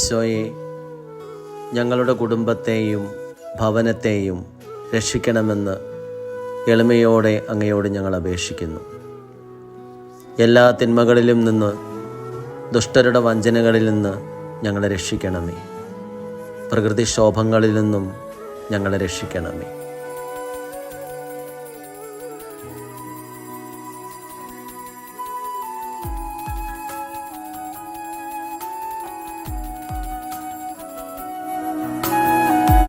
ഈശോയെ, ഞങ്ങളുടെ കുടുംബത്തെയും ഭവനത്തെയും രക്ഷിക്കണമെന്ന് എളിമയോടെ അങ്ങയോട് ഞങ്ങൾ അപേക്ഷിക്കുന്നു. എല്ലാ തിന്മകളിലും നിന്ന്, ദുഷ്ടരുടെ വഞ്ചനകളിൽ നിന്ന് ഞങ്ങളെ രക്ഷിക്കണമേ. പ്രകൃതിക്ഷോഭങ്ങളിൽ നിന്നും ഞങ്ങളെ രക്ഷിക്കണമേ.